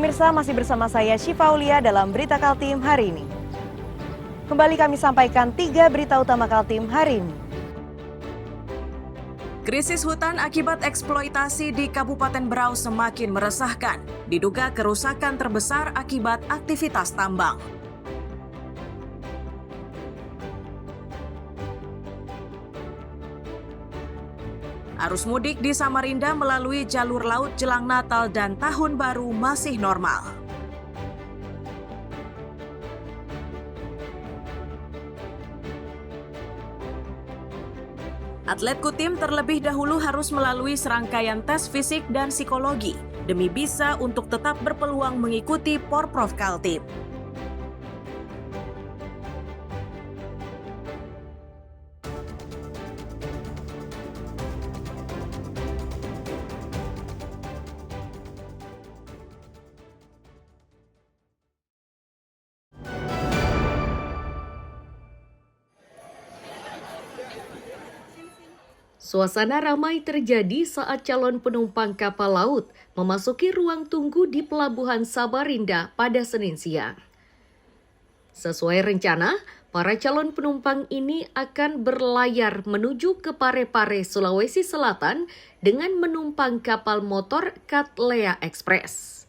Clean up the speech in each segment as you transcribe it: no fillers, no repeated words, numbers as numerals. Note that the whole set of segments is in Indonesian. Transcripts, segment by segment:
pemirsa, masih bersama saya Syifa Aulia dalam Berita Kaltim hari ini. Kembali kami sampaikan 3 berita utama Kaltim hari ini. Krisis hutan akibat eksploitasi di Kabupaten Berau semakin meresahkan. Diduga kerusakan terbesar akibat aktivitas tambang. Arus mudik di Samarinda melalui jalur laut jelang Natal dan Tahun Baru masih normal. Atlet Kutim terlebih dahulu harus melalui serangkaian tes fisik dan psikologi demi bisa untuk tetap berpeluang mengikuti Porprov Kaltim. Suasana ramai terjadi saat calon penumpang kapal laut memasuki ruang tunggu di Pelabuhan Samarinda pada Senin siang. Sesuai rencana, para calon penumpang ini akan berlayar menuju ke Parepare, Sulawesi Selatan dengan menumpang kapal motor Cattleya Express.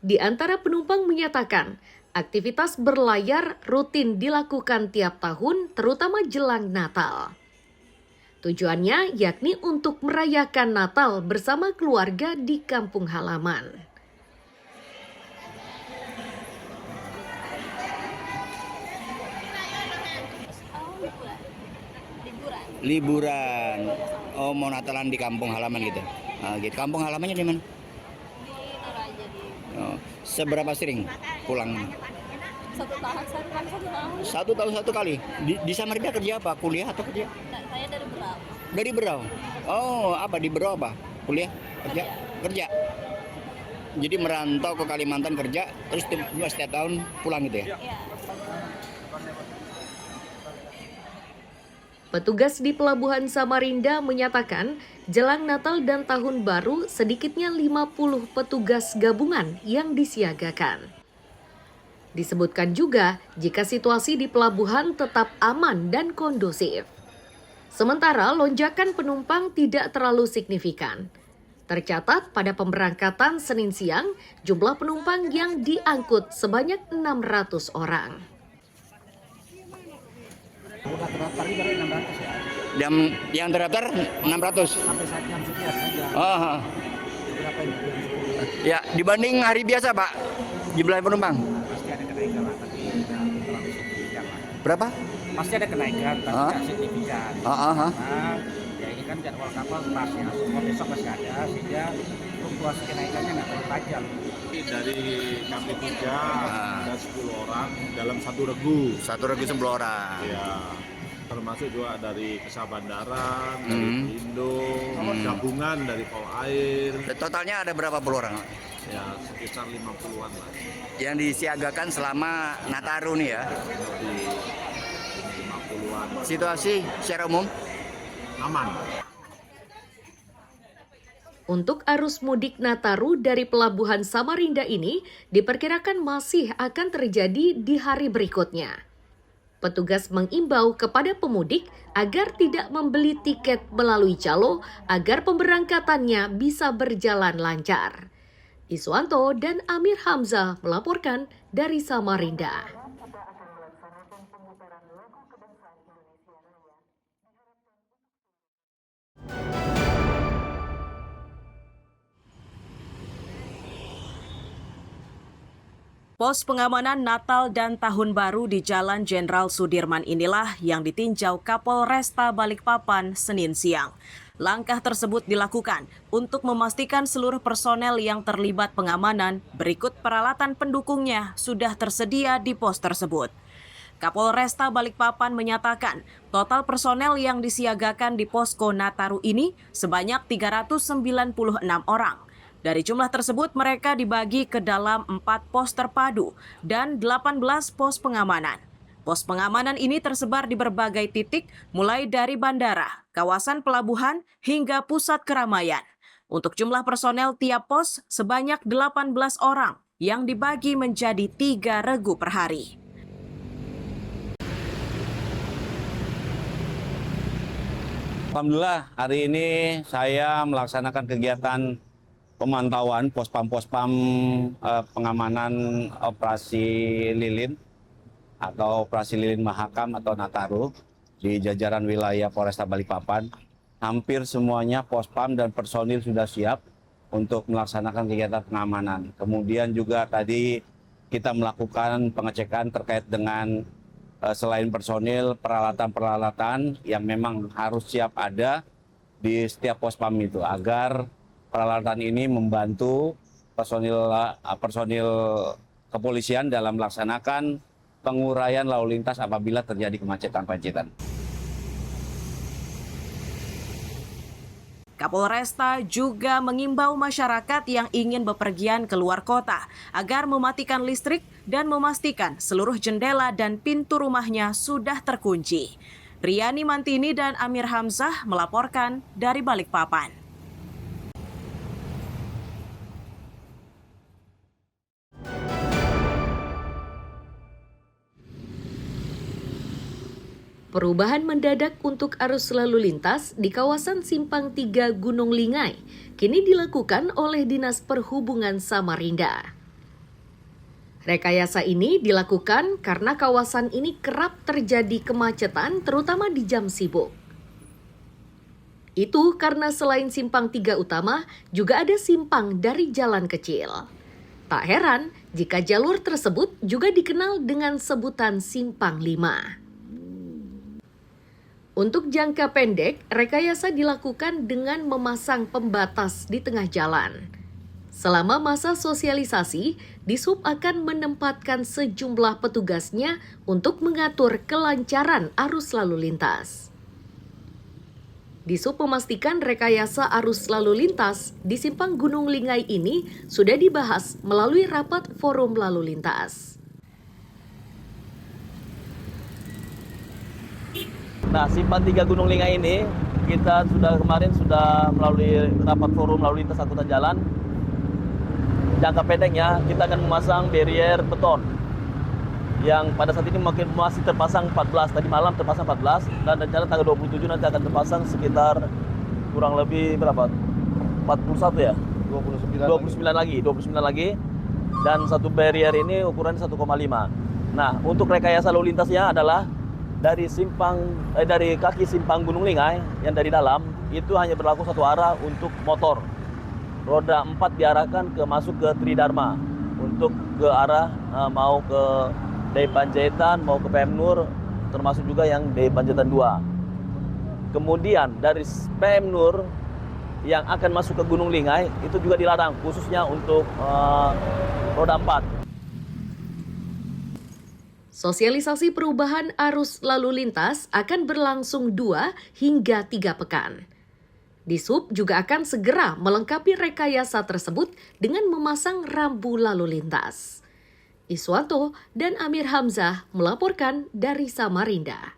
Di antara penumpang menyatakan, aktivitas berlayar rutin dilakukan tiap tahun, terutama jelang Natal. Tujuannya yakni untuk merayakan Natal bersama keluarga di kampung halaman. Liburan. Oh, mau Natalan di kampung halaman gitu. Nah, gitu. Kampung halamannya di mana? Di Toraja di Oh, seberapa sering pulang? satu tahun. Satu tahun satu kali. Di Samarinda kerja apa? Kuliah atau kerja? Saya dari Berau. Dari Berau. Oh, apa di Berau apa? Kuliah? Kerja? Kerja. Jadi merantau ke Kalimantan kerja, terus setiap tahun pulang gitu ya? Iya. Petugas di Pelabuhan Samarinda menyatakan, jelang Natal dan Tahun Baru sedikitnya 50 petugas gabungan yang disiagakan. Disebutkan juga jika situasi di pelabuhan tetap aman dan kondusif. Sementara lonjakan penumpang tidak terlalu signifikan. Tercatat pada pemberangkatan Senin siang, jumlah penumpang yang diangkut sebanyak 600 orang. Yang terdaftar 600. Oh. Ya, dibanding hari biasa, Pak, jumlah penumpang. Berapa? Pasti ada kenaikan, tapi tidak signifikan. Nah, ya ini kan jadwal kapal pas ya, semua besok masih ada, sehingga fluktuasi kenaikannya nggak terlalu tajam. Dari kami 3 dan 10 orang dalam satu regu. Satu regu 10 orang. Ya, termasuk juga dari Kesabandaran, dari Indo, gabungan dari Polair. Totalnya ada berapa puluh orang? Ya, sekitar 50-an lah. Yang disiagakan selama Nataru nih ya. Di 50-an. Situasi secara umum Aman. Untuk arus mudik Nataru dari Pelabuhan Samarinda ini diperkirakan masih akan terjadi di hari berikutnya. Petugas mengimbau kepada pemudik agar tidak membeli tiket melalui calo agar pemberangkatannya bisa berjalan lancar. Iswanto dan Amir Hamzah melaporkan dari Samarinda. Pos pengamanan Natal dan Tahun Baru di Jalan Jenderal Sudirman inilah yang ditinjau Kapolresta Balikpapan Senin siang. Langkah tersebut dilakukan untuk memastikan seluruh personel yang terlibat pengamanan berikut peralatan pendukungnya sudah tersedia di pos tersebut. Kapolresta Balikpapan menyatakan total personel yang disiagakan di posko Nataru ini sebanyak 396 orang. Dari jumlah tersebut, mereka dibagi ke dalam 4 pos terpadu dan 18 pos pengamanan. Pos pengamanan ini tersebar di berbagai titik, mulai dari bandara, kawasan pelabuhan, hingga pusat keramaian. Untuk jumlah personel tiap pos sebanyak 18 orang yang dibagi menjadi 3 regu per hari. Alhamdulillah hari ini saya melaksanakan kegiatan pemantauan pospam-pospam pengamanan operasi lilin atau operasi lilin Mahakam atau Nataru di jajaran wilayah Polresta Balikpapan. Hampir semuanya pospam dan personil sudah siap untuk melaksanakan kegiatan pengamanan. Kemudian juga tadi kita melakukan pengecekan terkait dengan selain personil, peralatan-peralatan yang memang harus siap ada di setiap pospam itu agar peralatan ini membantu personil kepolisian dalam melaksanakan penguraian lalu lintas apabila terjadi kemacetan-kemacetan. Kapolresta juga mengimbau masyarakat yang ingin bepergian keluar kota agar mematikan listrik dan memastikan seluruh jendela dan pintu rumahnya sudah terkunci. Riani Mantini dan Amir Hamzah melaporkan dari Balikpapan. Perubahan mendadak untuk arus lalu lintas di kawasan Simpang 3 Gunung Lingai kini dilakukan oleh Dinas Perhubungan Samarinda. Rekayasa ini dilakukan karena kawasan ini kerap terjadi kemacetan terutama di jam sibuk. Itu karena selain Simpang 3 utama juga ada simpang dari jalan kecil. Tak heran jika jalur tersebut juga dikenal dengan sebutan Simpang 5. Untuk jangka pendek, rekayasa dilakukan dengan memasang pembatas di tengah jalan. Selama masa sosialisasi, Dishub akan menempatkan sejumlah petugasnya untuk mengatur kelancaran arus lalu lintas. Dishub memastikan rekayasa arus lalu lintas di Simpang Gunung Lingai ini sudah dibahas melalui rapat forum lalu lintas. Nah, Simpang 3 Gunung Lingai ini kita kemarin sudah melalui rapat forum lalu lintas angkutan jalan. Jangka pendeknya kita akan memasang barrier beton yang pada saat ini masih terpasang 14, tadi malam terpasang 14 dan rencana tanggal 27 nanti akan terpasang sekitar kurang lebih berapa? 41 ya? 29 lagi dan satu barrier ini ukuran 1,5. Nah, untuk rekayasa lalu lintasnya adalah dari kaki Simpang Gunung Lingai yang dari dalam itu hanya berlaku satu arah untuk motor. Roda 4 diarahkan masuk ke Tridharma untuk ke arah mau ke Dai Panjaitan, mau ke PM Nur, termasuk juga yang Dai Panjaitan 2. Kemudian dari PM Nur yang akan masuk ke Gunung Lingai itu juga dilarang khususnya untuk roda 4. Sosialisasi perubahan arus lalu lintas akan berlangsung 2 hingga 3 pekan. Dishub juga akan segera melengkapi rekayasa tersebut dengan memasang rambu lalu lintas. Iswanto dan Amir Hamzah melaporkan dari Samarinda.